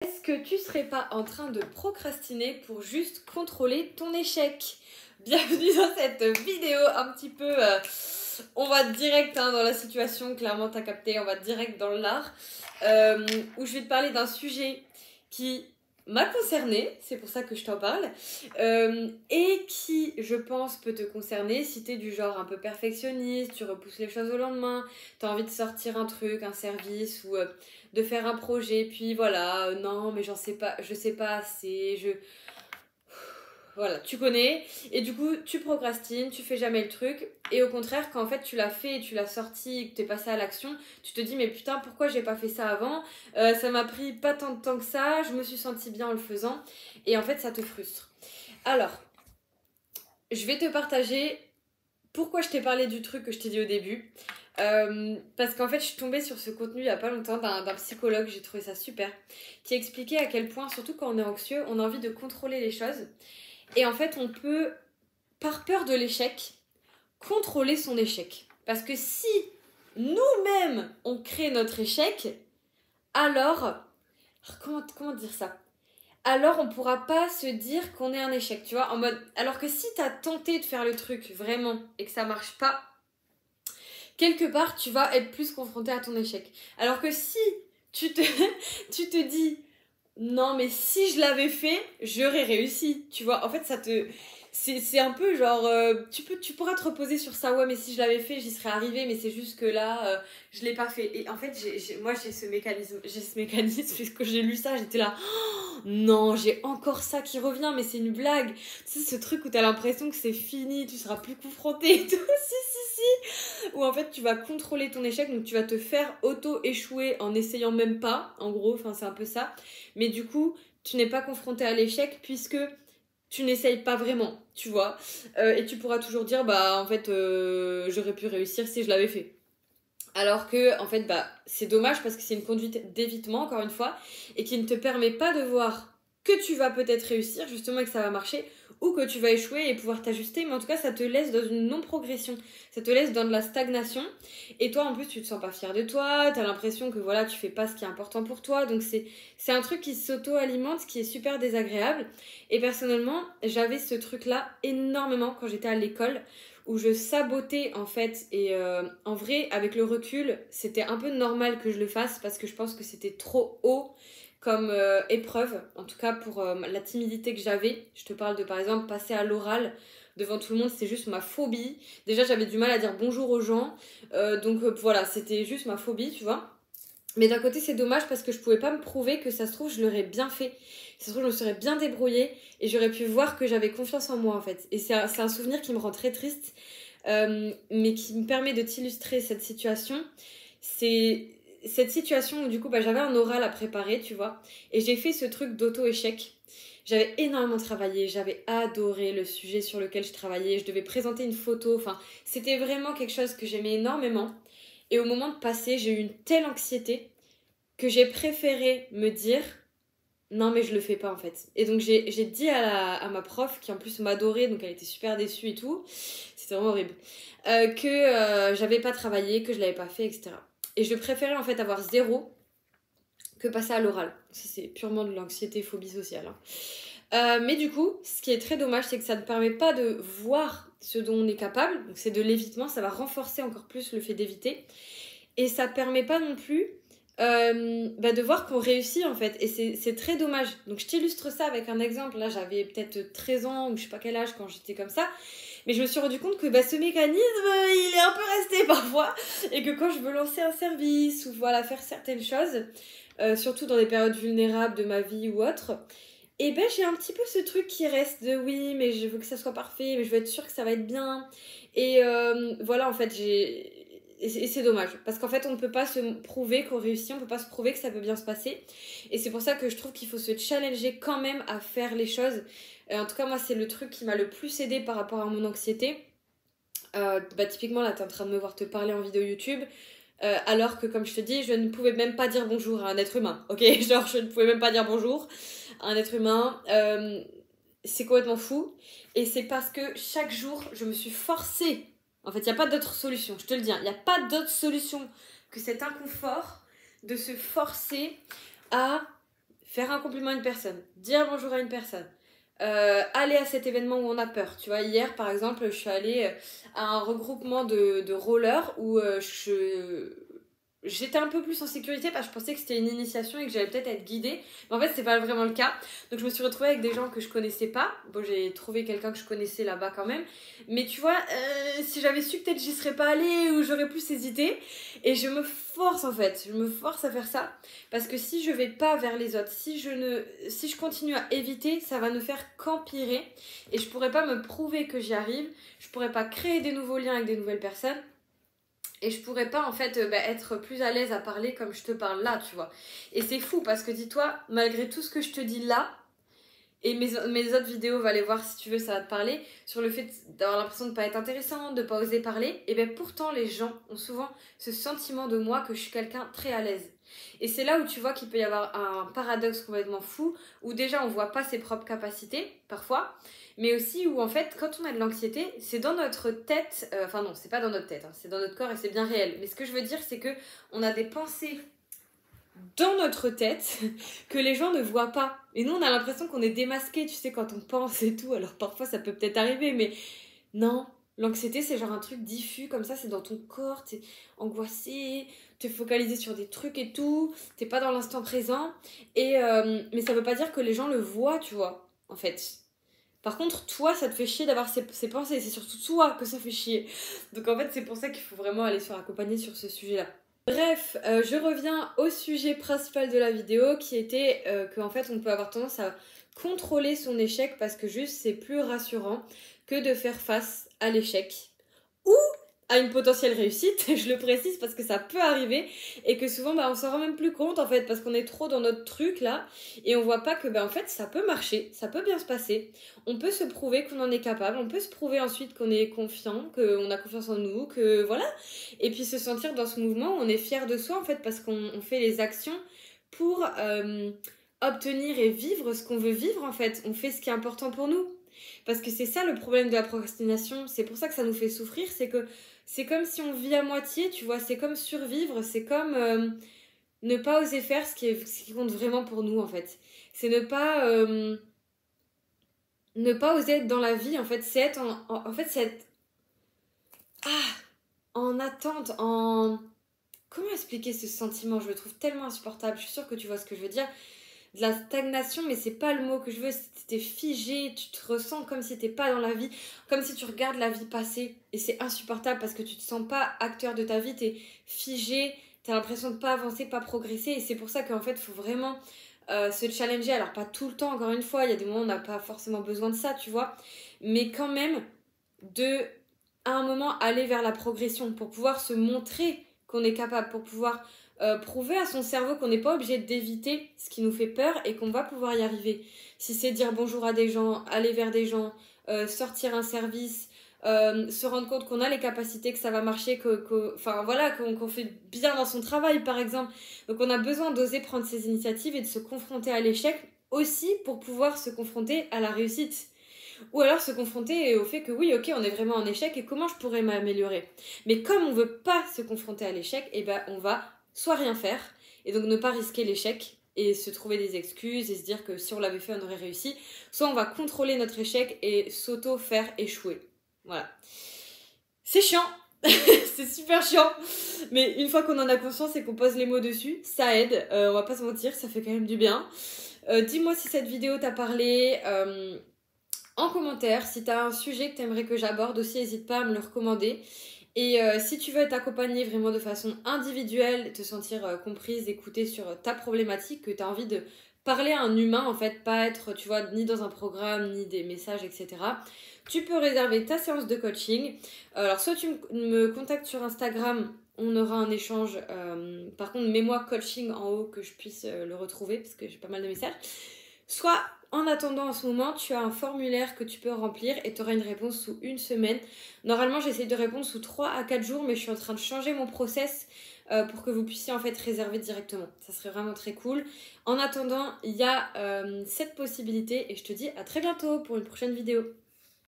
Est-ce que tu serais pas en train de procrastiner pour juste contrôler ton échec? Bienvenue dans cette vidéo un petit peu... on va direct dans la situation, clairement t'as capté, on va direct dans l'art. Où je vais te parler d'un sujet qui m'a concernée, c'est pour ça que je t'en parle. Et qui, je pense, peut te concerner si t'es du genre un peu perfectionniste, tu repousses les choses au lendemain, t'as envie de sortir un truc, un service ou... de faire un projet, puis voilà, non mais je sais pas assez, voilà, tu connais, et du coup tu procrastines, tu fais jamais le truc, et au contraire quand en fait tu l'as fait et tu l'as sorti, que t'es passé à l'action, tu te dis mais putain pourquoi j'ai pas fait ça avant, ça m'a pris pas tant de temps que ça, je me suis sentie bien en le faisant, et en fait ça te frustre. Alors, je vais te partager pourquoi je t'ai parlé du truc que je t'ai dit au début. Parce qu'en fait, je suis tombée sur ce contenu il y a pas longtemps d'un psychologue, j'ai trouvé ça super, qui expliquait à quel point, surtout quand on est anxieux, on a envie de contrôler les choses. Et en fait, on peut, par peur de l'échec, contrôler son échec. Parce que si nous-mêmes, on crée notre échec, alors... Comment dire ça? Alors on pourra pas se dire qu'on est un échec, tu vois, en mode... Alors que si t'as tenté de faire le truc vraiment et que ça marche pas, quelque part, tu vas être plus confronté à ton échec. Alors que si tu te, tu te dis, non, mais si je l'avais fait, j'aurais réussi. Tu vois, en fait, ça te... C'est un peu genre, tu pourras te reposer sur ça, ouais, mais si je l'avais fait, j'y serais arrivée, mais c'est juste que là, je l'ai pas fait. Et en fait, moi, j'ai ce mécanisme, puisque j'ai lu ça, j'étais là, oh, non, j'ai encore ça qui revient, mais c'est une blague. Tu sais, ce truc où t'as l'impression que c'est fini, tu seras plus confronté et tout, si. Où en fait, tu vas contrôler ton échec, donc tu vas te faire auto-échouer en essayant même pas, en gros, enfin, c'est un peu ça. Mais du coup, tu n'es pas confronté à l'échec puisque tu n'essayes pas vraiment, tu vois. Et tu pourras toujours dire, bah en fait, j'aurais pu réussir si je l'avais fait. Alors que, en fait, bah c'est dommage parce que c'est une conduite d'évitement, encore une fois, et qui ne te permet pas de voir que tu vas peut-être réussir, justement, et que ça va marcher, ou que tu vas échouer et pouvoir t'ajuster, mais en tout cas, ça te laisse dans une non-progression, ça te laisse dans de la stagnation, et toi, en plus, tu te sens pas fier de toi, t'as l'impression que, voilà, tu fais pas ce qui est important pour toi, donc c'est un truc qui s'auto-alimente, qui est super désagréable, et personnellement, j'avais ce truc-là énormément quand j'étais à l'école, où je sabotais en fait, et en vrai avec le recul c'était un peu normal que je le fasse parce que je pense que c'était trop haut comme épreuve, en tout cas pour la timidité que j'avais. Je te parle de par exemple passer à l'oral devant tout le monde, c'était juste ma phobie. Déjà j'avais du mal à dire bonjour aux gens, donc voilà, c'était juste ma phobie, tu vois. Mais d'un côté, c'est dommage parce que je pouvais pas me prouver que ça se trouve, je l'aurais bien fait. Ça se trouve, je me serais bien débrouillée et j'aurais pu voir que j'avais confiance en moi en fait. Et c'est un souvenir qui me rend très triste, mais qui me permet de t'illustrer cette situation. C'est cette situation où du coup, bah, j'avais un oral à préparer, tu vois. Et j'ai fait ce truc d'auto-échec. J'avais énormément travaillé, j'avais adoré le sujet sur lequel je travaillais. Je devais présenter une photo, enfin, c'était vraiment quelque chose que j'aimais énormément. Et au moment de passer, j'ai eu une telle anxiété que j'ai préféré me dire non mais je le fais pas en fait. Et donc j'ai dit à ma prof qui en plus m'adorait, donc elle était super déçue et tout, c'était vraiment horrible, que j'avais pas travaillé, que je l'avais pas fait, etc. Et je préférais en fait avoir zéro que passer à l'oral. Ça c'est purement de l'anxiété phobie sociale, hein. Mais du coup, ce qui est très dommage, c'est que ça ne permet pas de voir ce dont on est capable, donc c'est de l'évitement, ça va renforcer encore plus le fait d'éviter. Et ça permet pas non plus de voir qu'on réussit en fait. Et c'est très dommage. Donc je t'illustre ça avec un exemple. Là j'avais peut-être 13 ans ou je sais pas quel âge quand j'étais comme ça. Mais je me suis rendu compte que ce mécanisme, il est un peu resté parfois. Et que quand je veux lancer un service ou voilà, faire certaines choses, surtout dans des périodes vulnérables de ma vie ou autre, et ben j'ai un petit peu ce truc qui reste de oui, mais je veux que ça soit parfait, mais je veux être sûre que ça va être bien. Et voilà, en fait, et c'est dommage, parce qu'en fait on ne peut pas se prouver qu'on réussit, on ne peut pas se prouver que ça peut bien se passer, et c'est pour ça que je trouve qu'il faut se challenger quand même à faire les choses. En tout cas moi c'est le truc qui m'a le plus aidé par rapport à mon anxiété. Typiquement là t'es en train de me voir te parler en vidéo YouTube, alors que comme je te dis je ne pouvais même pas dire bonjour à un être humain, ok. Genre je ne pouvais même pas dire bonjour à un être humain, c'est complètement fou, et c'est parce que chaque jour je me suis forcée. En fait, il n'y a pas d'autre solution, je te le dis. Il n'y a pas d'autre solution que cet inconfort de se forcer à faire un compliment à une personne, dire bonjour à une personne, aller à cet événement où on a peur. Tu vois, hier par exemple, je suis allée à un regroupement de rollers où j'étais un peu plus en sécurité parce que je pensais que c'était une initiation et que j'allais peut-être être guidée. Mais en fait, c'est pas vraiment le cas. Donc, je me suis retrouvée avec des gens que je connaissais pas. Bon, j'ai trouvé quelqu'un que je connaissais là-bas quand même. Mais tu vois, si j'avais su, peut-être j'y serais pas allée ou j'aurais plus hésité. Et je me force en fait. Je me force à faire ça. Parce que si je vais pas vers les autres, si je continue à éviter, ça va ne faire qu'empirer. Et je pourrais pas me prouver que j'y arrive. Je pourrais pas créer des nouveaux liens avec des nouvelles personnes. Et je pourrais pas en fait être plus à l'aise à parler comme je te parle là, tu vois. Et c'est fou parce que dis-toi, malgré tout ce que je te dis là, et mes autres vidéos, va les voir si tu veux, ça va te parler, sur le fait d'avoir l'impression de pas être intéressant, de pas oser parler, et bien pourtant les gens ont souvent ce sentiment de moi que je suis quelqu'un très à l'aise. Et c'est là où tu vois qu'il peut y avoir un paradoxe complètement fou, où déjà on voit pas ses propres capacités, parfois, mais aussi où en fait quand on a de l'anxiété, c'est dans notre tête, enfin non, c'est pas dans notre tête, hein, c'est dans notre corps et c'est bien réel. Mais ce que je veux dire, c'est que on a des pensées dans notre tête que les gens ne voient pas. Et nous, on a l'impression qu'on est démasqué, tu sais, quand on pense et tout. Alors parfois, ça peut peut-être arriver, mais non. L'anxiété, c'est genre un truc diffus, comme ça, c'est dans ton corps, t'es angoissé, t'es focalisé sur des trucs et tout, t'es pas dans l'instant présent. Mais ça veut pas dire que les gens le voient, tu vois, en fait. Par contre, toi, ça te fait chier d'avoir ces pensées, c'est surtout toi que ça fait chier. Donc en fait, c'est pour ça qu'il faut vraiment aller se faire accompagner sur ce sujet-là. Bref, je reviens au sujet principal de la vidéo qui était qu'en fait on peut avoir tendance à contrôler son échec parce que juste c'est plus rassurant que de faire face à l'échec ou à une potentielle réussite, je le précise parce que ça peut arriver et que souvent on s'en rend même plus compte en fait parce qu'on est trop dans notre truc là et on voit pas que en fait ça peut marcher, ça peut bien se passer, on peut se prouver qu'on en est capable, on peut se prouver ensuite qu'on est confiant, qu'on a confiance en nous, que voilà, et puis se sentir dans ce mouvement où on est fier de soi en fait parce qu'on fait les actions pour obtenir et vivre ce qu'on veut vivre en fait, on fait ce qui est important pour nous. Parce que c'est ça le problème de la procrastination, c'est pour ça que ça nous fait souffrir, c'est que c'est comme si on vit à moitié, tu vois, c'est comme survivre, c'est comme ne pas oser faire ce qui compte vraiment pour nous en fait. C'est ne pas oser être dans la vie en fait, c'est être en fait c'est être en attente, en... Comment expliquer ce sentiment? Je le trouve tellement insupportable, je suis sûre que tu vois ce que je veux dire. De la stagnation, mais c'est pas le mot que je veux, t'es figé, tu te ressens comme si t'es pas dans la vie, comme si tu regardes la vie passer, et c'est insupportable parce que tu te sens pas acteur de ta vie, t'es figé, t'as l'impression de pas avancer, pas progresser, et c'est pour ça qu'en fait, il faut vraiment se challenger, alors pas tout le temps, encore une fois, il y a des moments où on n'a pas forcément besoin de ça, tu vois, mais quand même, à un moment, aller vers la progression, pour pouvoir se montrer qu'on est capable, pour pouvoir prouver à son cerveau qu'on n'est pas obligé d'éviter ce qui nous fait peur et qu'on va pouvoir y arriver. Si c'est dire bonjour à des gens, aller vers des gens, sortir un service, se rendre compte qu'on a les capacités, que ça va marcher, enfin voilà, qu'on fait bien dans son travail par exemple. Donc on a besoin d'oser prendre ses initiatives et de se confronter à l'échec aussi pour pouvoir se confronter à la réussite. Ou alors se confronter au fait que oui, ok, on est vraiment en échec et comment je pourrais m'améliorer. Mais comme on veut pas se confronter à l'échec, et ben on va soit rien faire, et donc ne pas risquer l'échec, et se trouver des excuses, et se dire que si on l'avait fait, on aurait réussi. Soit on va contrôler notre échec et s'auto-faire échouer. Voilà. C'est chiant, c'est super chiant, mais une fois qu'on en a conscience et qu'on pose les mots dessus, ça aide, on va pas se mentir, ça fait quand même du bien. Dis-moi si cette vidéo t'a parlé... en commentaire, si tu as un sujet que tu aimerais que j'aborde aussi, n'hésite pas à me le recommander. Et si tu veux être accompagnée vraiment de façon individuelle, te sentir comprise, écoutée sur ta problématique, que tu as envie de parler à un humain, en fait, pas être, tu vois, ni dans un programme, ni des messages, etc. Tu peux réserver ta séance de coaching. Alors, soit tu me contactes sur Instagram, on aura un échange. Par contre, mets-moi coaching en haut que je puisse le retrouver, parce que j'ai pas mal de messages. Soit, en attendant en ce moment, tu as un formulaire que tu peux remplir et tu auras une réponse sous une semaine. Normalement, j'essaie de répondre sous 3 à 4 jours, mais je suis en train de changer mon process pour que vous puissiez en fait réserver directement. Ça serait vraiment très cool. En attendant, il y a cette possibilité et je te dis à très bientôt pour une prochaine vidéo.